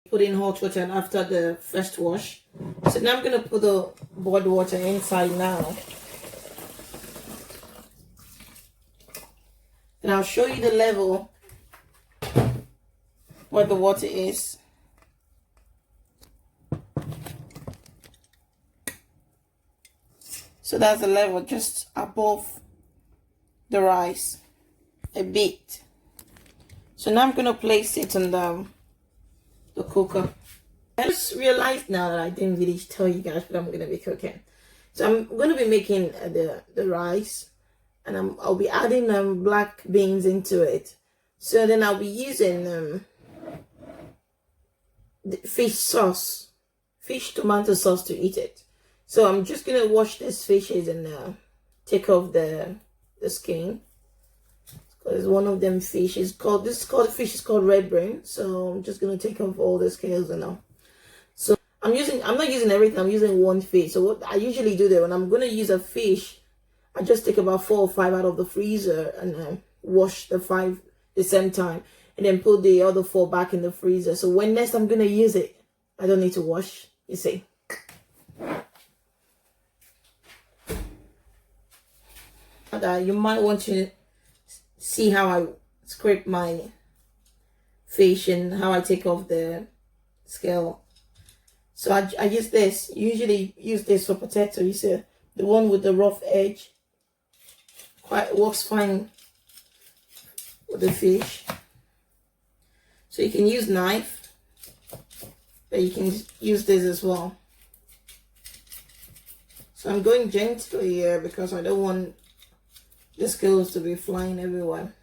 put in hot water and after the first wash. So now I'm going to put the boiled water inside now. And I'll show you the level where the water is. So that's the level just above the rice a bit. So now I'm going to place it in the cooker. I just realized now that I didn't really tell you guys what I'm going to be cooking. So I'm going to be making the rice, and I'll be adding black beans into it. So then I'll be using the fish sauce, fish tomato sauce to eat it. So I'm just going to wash these fishes and take off the skin. Because one of them fish is called, fish is called red brain. So I'm just going to take off all the scales and all. So I'm not using everything, I'm using one fish. So what I usually do there, when I'm going to use a fish, I just take about 4 or 5 out of the freezer and wash the 5 the same time. And then put the other 4 back in the freezer. So when next I'm going to use it, I don't need to wash, you see. You might want to see how I scrape my fish and how I take off the scale. So I use this, usually use this for potato. You see, the one with the rough edge works fine with the fish. So you can use knife, but you can use this as well. So I'm going gently here because I don't want the scales to be flying everywhere,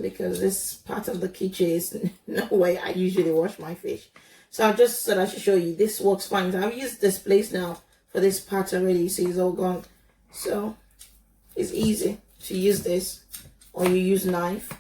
because this part of the kitchen is no way I usually wash my fish. So I just said I should show you this works fine. So I've used this place now for this part already. You see it's all gone. So it's easy to use this, or you use knife.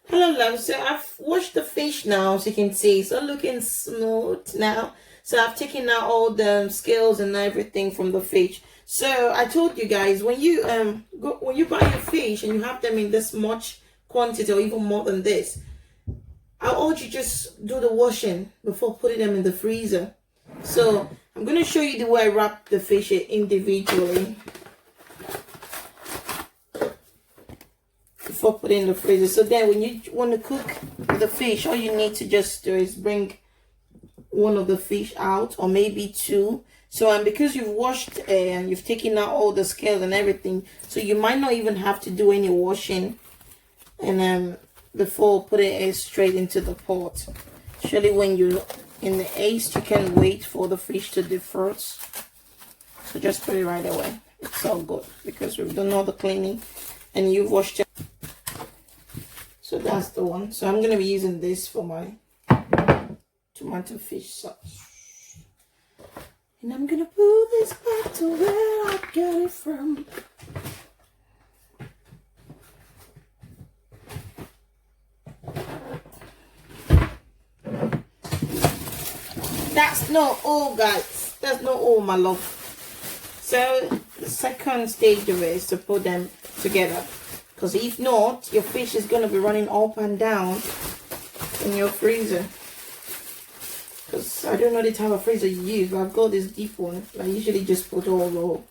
Hello love, so I've washed the fish now, as you can see. It's all looking smooth now. So I've taken out all the scales and everything from the fish. So I told you guys, when you buy your fish and you have them in this much quantity or even more than this, I urge you just do the washing before putting them in the freezer. So I'm going to show you the way I wrap the fish individually before putting in the freezer. So then when you want to cook the fish, all you need to just do is bring one of the fish out, or maybe 2. So because you've washed and you've taken out all the scales and everything, so you might not even have to do any washing and before putting it straight into the pot. Surely when you're in the haste, you can wait for the fish to defrost. So just put it right away. It's all good because we've done all the cleaning and you've washed it. So that's the one. So I'm going to be using this for my tomato fish sauce. And I'm going to put this back to where I got it from. That's not all, guys. That's not all, my love. So the second stage of it is to put them together, because if not, your fish is going to be running up and down in your freezer. Because I don't know the type of freezer you use, but I've got this deep one. I usually just put all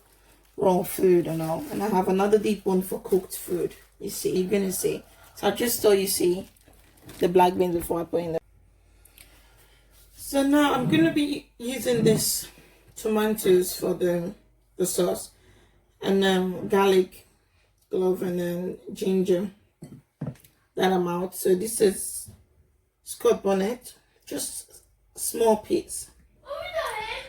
raw food and all, and I have another deep one for cooked food. You see, you're going to see. So I just thought you see the black beans before I put in them. So now I'm going to be using this tomatoes for the sauce, and garlic clove and then ginger that amount. So this is scallop bonnet, just small piece,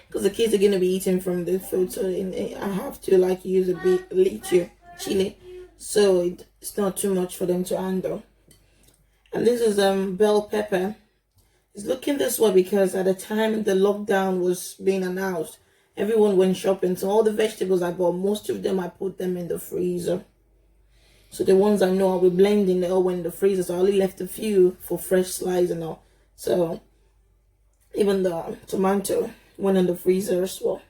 because the kids are going to be eating from the food, so I have to use a bit little chili, so it's not too much for them to handle. And this is bell pepper. It's looking this way because at the time the lockdown was being announced, everyone went shopping. So all the vegetables I bought, most of them I put them in the freezer. So the ones I know I'll be blending, they all went in the freezer. So I only left a few for fresh slice and all. So even the tomato went in the freezer as well.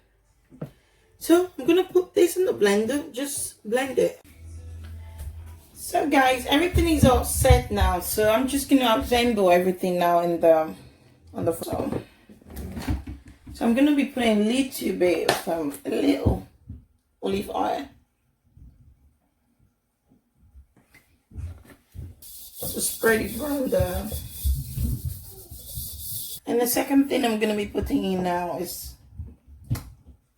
So I'm going to put this in the blender, just blend it. So guys, everything is all set now. So I'm just gonna assemble everything now in the on the phone. So I'm gonna be putting a little bit of a little olive oil. So spread it around the. And the second thing I'm gonna be putting in now is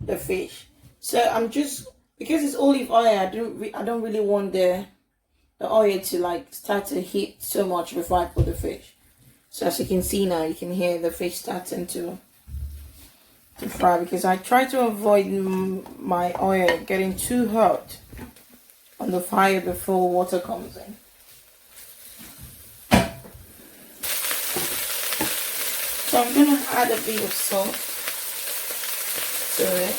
the fish. So I'm just, because it's olive oil, I don't really want the oil to like start to heat so much before I put the fish. So as you can see now, you can hear the fish starting to fry, because I try to avoid my oil getting too hot on the fire before water comes in. So I'm gonna add a bit of salt to it.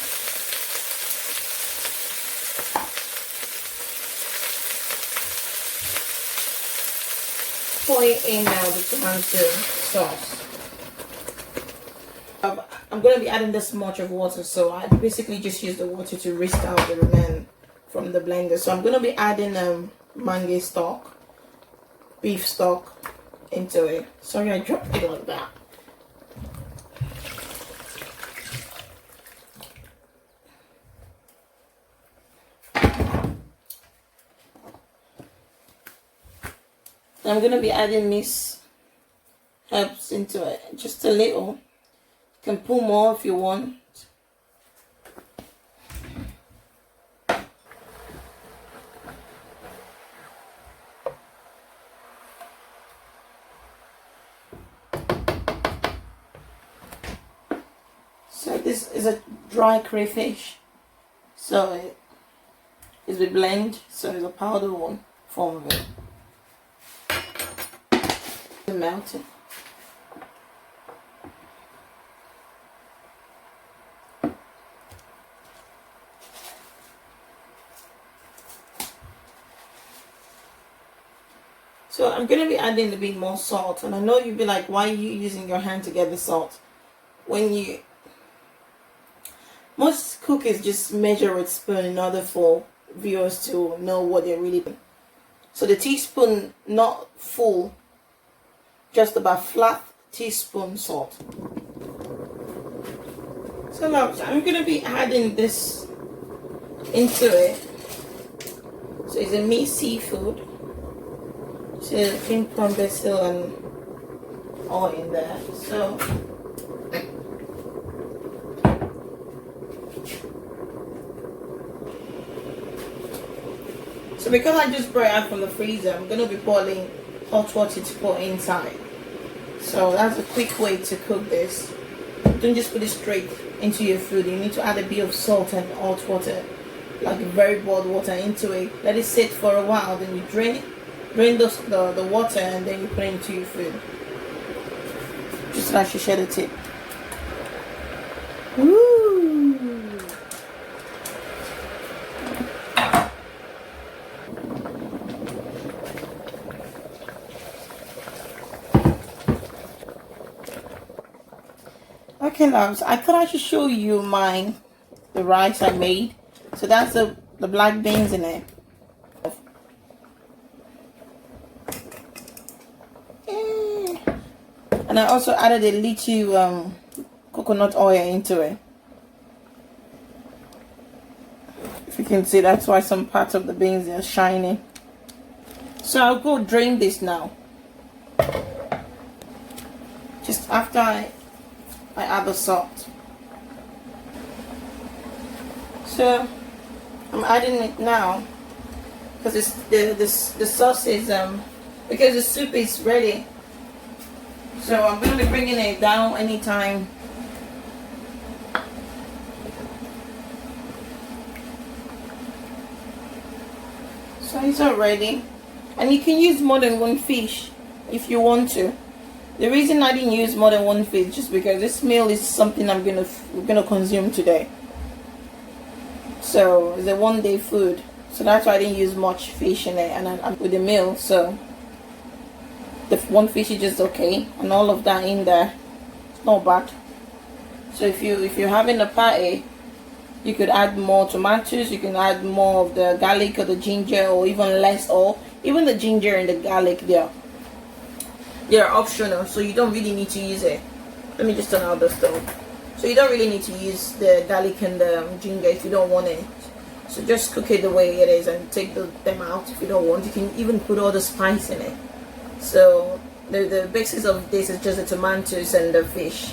Pour it in now, the tomato sauce. I'm going to be adding this much of water, so I basically just use the water to whisk out the remaining from the blender. So I'm going to be adding mango stock, beef stock into it. Sorry, I dropped it like that. I'm going to be adding these herbs into it, just a little. You can put more if you want. So this is a dry crayfish. So it is a blend, so it's a powder one form of it. Melting. So I'm going to be adding a bit more salt, and I know you'll be like, why are you using your hand to get the salt? Most cookers just measure with spoon in order for viewers to know what they're really doing. So the teaspoon, not full, just about flat teaspoon salt. So now I'm going to be adding this into it. So it's a meat seafood. So cream corn, basil, and all in there. So because I just brought it out from the freezer, I'm going to be boiling hot water to put inside. So that's a quick way to cook this. Don't just put it straight into your food. You need to add a bit of salt and hot water, like very boiled water, into it. Let it sit for a while, then you drain the water, and then you put it into your food. Just like you share the tip. Woo! Okay, loves, I thought I should show you the rice I made. So that's the black beans in it. And I also added a little coconut oil into it. If you can see, that's why some parts of the beans are shiny. So I'll go drain this now. Just after I add the salt. So I'm adding it now because the sauce is because the soup is ready. So I'm going to be bringing it down anytime. So it's all ready, and you can use more than one fish if you want to. The reason I didn't use more than one fish just because this meal is something we're gonna consume today. So it's a one-day food, so that's why I didn't use much fish in it, and I'm with the meal. So the one fish is just okay, and all of that in there, it's not bad. So if you're having a party, You could add more tomatoes, you can add more of the garlic or the ginger, or even less, or even the ginger and the garlic, they're optional, so you don't really need to use it. Let me just turn out the stove. So you don't really need to use the garlic and the ginger if you don't want it. So just cook it the way it is and take them out if you don't want. You can even put all the spice in it. So the basis of this is just the tomatoes and the fish.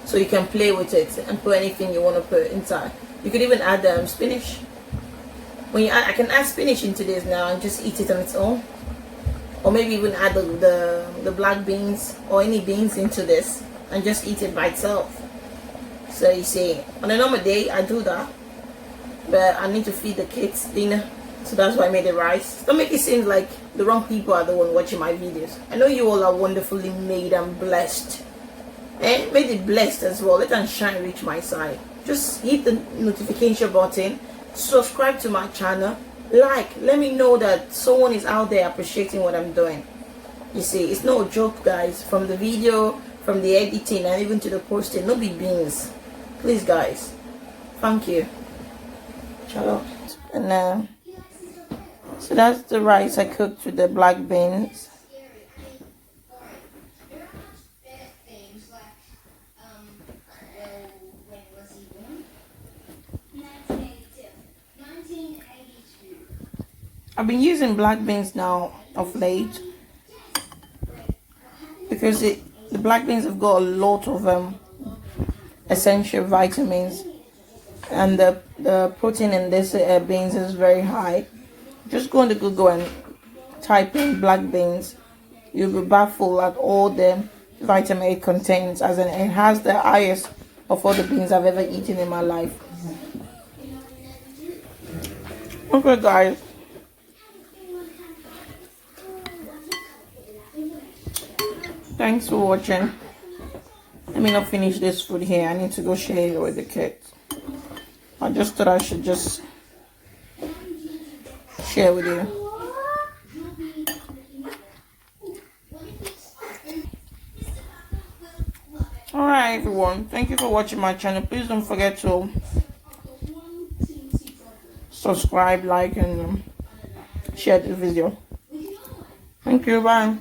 So you can play with it and put anything you want to put inside. You could even add spinach. When you add, I can add spinach into this now and just eat it on its own. Or maybe even add the black beans or any beans into this and just eat it by itself. So you see, on a normal day I do that, but I need to feed the kids dinner, so that's why I made the rice. Don't make it seem like the wrong people are the one watching my videos. I know you all are wonderfully made and blessed, and made it blessed as well. Let them shine reach my side. Just hit the notification button, subscribe to my channel, let me know that someone is out there appreciating what I'm doing. You see, it's no joke, guys. From the video, from the editing, and even to the posting, no big beans. Please, guys, thank you. Shalom. And so that's the rice I cooked with the black beans. I've been using black beans now of late because the black beans have got a lot of essential vitamins, and the protein in this beans is very high. Just go into Google and type in black beans. You'll be baffled at all the vitamin it contains, as in it has the highest of all the beans I've ever eaten in my life. Okay, guys. Thanks for watching. Let me not finish this food here. I need to go share it with the kids. I just thought I should just share with you. Alright, everyone. Thank you for watching my channel. Please don't forget to subscribe, like, and share this video. Thank you. Bye.